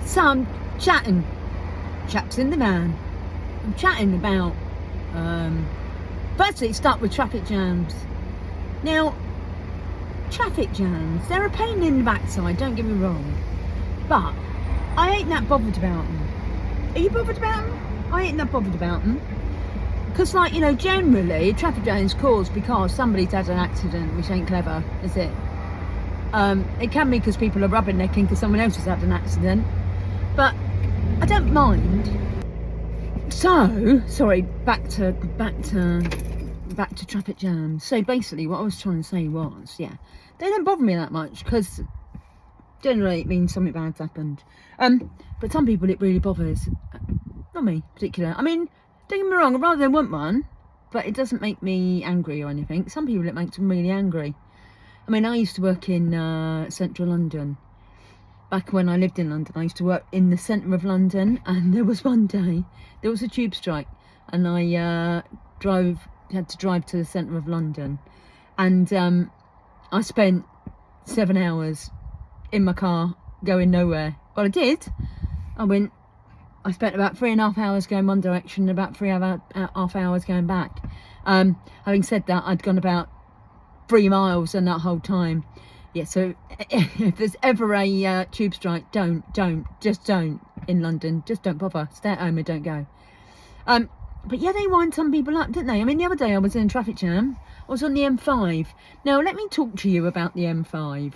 So I'm chatting, chaps in the van. I'm chatting about, firstly, start with traffic jams. Now, traffic jams, they're a pain in the backside, don't get me wrong. But I ain't that bothered about them. Are you bothered about them? I ain't that bothered about them. Because, like, you know, generally, traffic jams caused because somebody's had an accident, which ain't clever, is it? It can be because people are rubbernecking because someone else has had an accident. But I don't mind. So, sorry, back to traffic jams. So basically what I was trying to say was, yeah, they don't bother me that much because generally it means something bad's happened. But some people it really bothers. Not me, particular. I mean, don't get me wrong, I'd rather they want one, but it doesn't make me angry or anything. Some people it makes them really angry. I mean, I used to work in central London. Back when I lived in London, I used to work in the centre of London, and there was one day, there was a tube strike, and I had to drive to the centre of London, and I spent 7 hours in my car going nowhere. Well, I did. I spent about 3.5 hours going one direction and about 3.5 hours going back. Having said that, I'd gone about 3 miles in that whole time. Yeah, so if there's ever a tube strike, just don't in London. Just don't bother. Stay at home and don't go. But yeah, they wind some people up, don't they? I mean, the other day I was in a traffic jam. I was on the M5. Now, let me talk to you about the M5.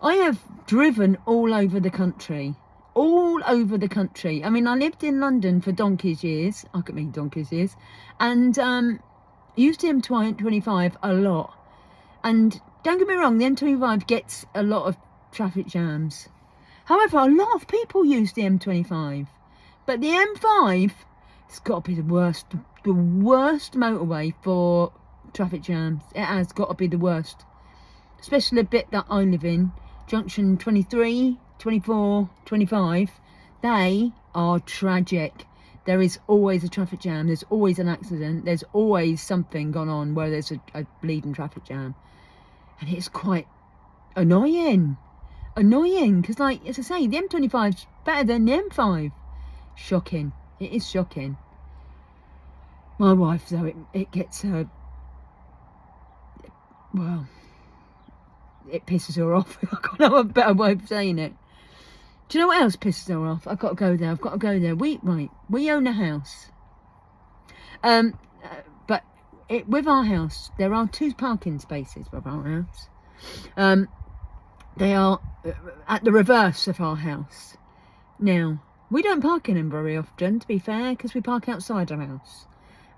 I have driven all over the country. All over the country. I mean, I lived in London for donkey's years. I could mean donkey's years. And used the M25 a lot. And don't get me wrong, the M25 gets a lot of traffic jams. However, a lot of people use the M25. But the M5, it's got to be the worst motorway for traffic jams. It has got to be the worst. Especially the bit that I live in, junction 23, 24, 25. They are tragic. There is always a traffic jam. There's always an accident. There's always something gone on where there's a bleeding traffic jam. And it's quite annoying, because, like, as I say, the M25's better than the M5. Shocking. It is shocking. My wife, though, it gets her, well, it pisses her off. I can't have a better way of saying it. Do you know what else pisses her off? I've got to go there. We own a house. With our house, there are 2 parking spaces with our house. They are at the reverse of our house. Now, we don't park in them very often, to be fair, because we park outside our house.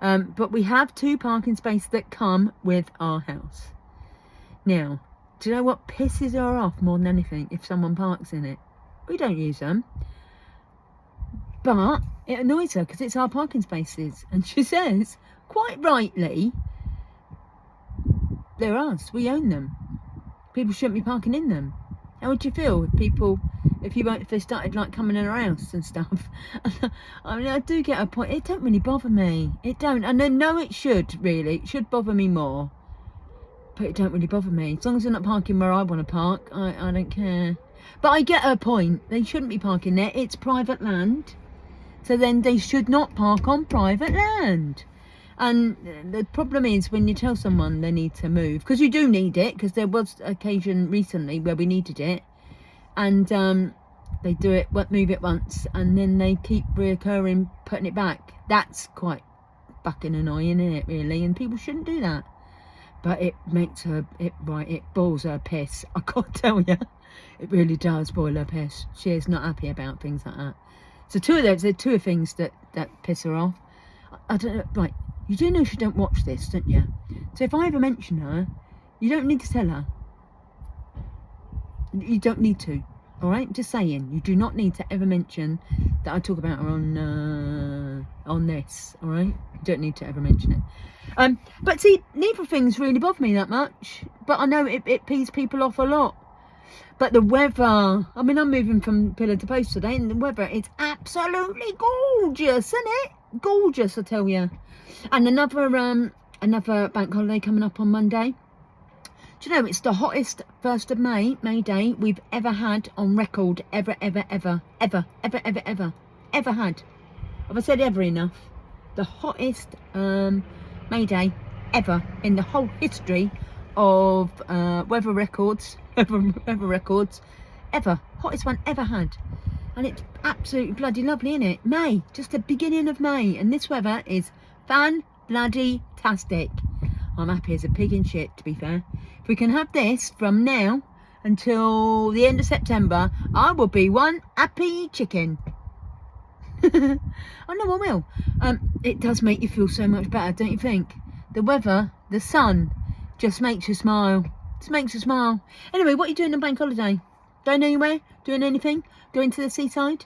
But we have 2 parking spaces that come with our house. Now, do you know what pisses her off more than anything if someone parks in it? We don't use them. But it annoys her because it's our parking spaces. And she says, quite rightly, they're ours. We own them. People shouldn't be parking in them. How would you feel if they started like coming in our house and stuff? I mean, I do get a point. It don't really bother me. It don't. And I know it should really. It should bother me more. But it don't really bother me. As long as they're not parking where I want to park, I don't care. But I get her point. They shouldn't be parking there. It's private land. So then they should not park on private land. And the problem is when you tell someone they need to move, because you do need it, because there was an occasion recently where we needed it, and they move it once, and then they keep reoccurring putting it back. That's quite fucking annoying, isn't it, really? And people shouldn't do that. But it makes her, it boils her piss. I can't tell you. It really does boil her piss. She is not happy about things like that. So there are 2 things that piss her off. I don't know, right. You do know she don't watch this, don't you? So if I ever mention her, you don't need to tell her. You don't need to, all right? Just saying, you do not need to ever mention that I talk about her on this, all right? You don't need to ever mention it. But see, neither things really bother me that much. But I know it pees people off a lot. But the weather, I mean, I'm moving from pillar to post today, and the weather, it's absolutely gorgeous, isn't it? Gorgeous, I tell you. And another bank holiday coming up on Monday. Do you know, it's the hottest 1st of May, May Day, we've ever had on record. Ever had. Have I said ever enough? The hottest May Day ever in the whole history of weather records. Ever. Hottest one ever had. And it's absolutely bloody lovely, isn't it? May, just the beginning of May, and this weather is fan-bloody-tastic. I'm happy as a pig in shit, to be fair. If we can have this from now until the end of September, I will be one happy chicken. I know I will. It does make you feel so much better, don't you think? The weather, the sun, just makes you smile. Just makes you smile. Anyway, what are you doing on bank holiday? Going anywhere? Doing anything? Going to the seaside?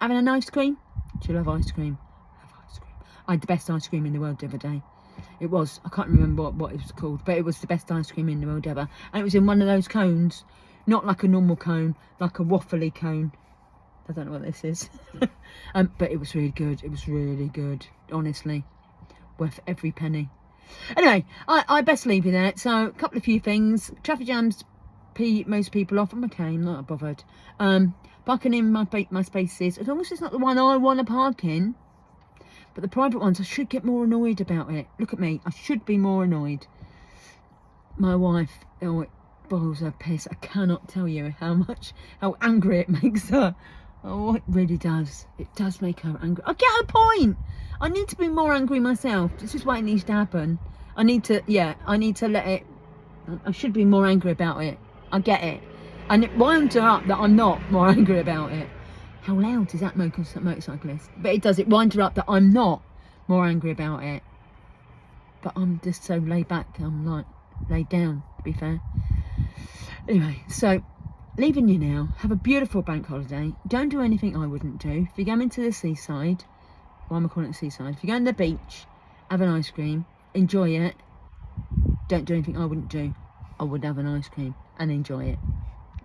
Having an ice cream? Do you love ice cream? I love ice cream. I had the best ice cream in the world the other day. It was, I can't remember what it was called, but it was the best ice cream in the world ever. And it was in one of those cones, not like a normal cone, like a waffly cone. I don't know what this is. But it was really good. It was really good, honestly. Worth every penny. Anyway, I best leave you there. So, a couple of few things. Traffic jams most people off. I'm okay, I'm not bothered. Parking in my spaces, as long as it's not the one I want to park in. But the private ones, I should get more annoyed about it. Look at me, I should be more annoyed. My wife, oh, it boils her piss. I cannot tell you how angry it makes her. Oh, it really does. It does make her angry. I get her point. I need to be more angry myself. This is why it needs to happen. I need to let it. I should be more angry about it. I get it. And it winds her up that I'm not more angry about it. How loud is that motorcyclist? But it winds her up that I'm not more angry about it. But I'm just so laid back. I'm like laid down, to be fair. Anyway, so leaving you now. Have a beautiful bank holiday. Don't do anything I wouldn't do. If you go into the seaside, why am I calling it seaside? If you go on the beach, have an ice cream, enjoy it. Don't do anything I wouldn't do. I would have an ice cream and enjoy it.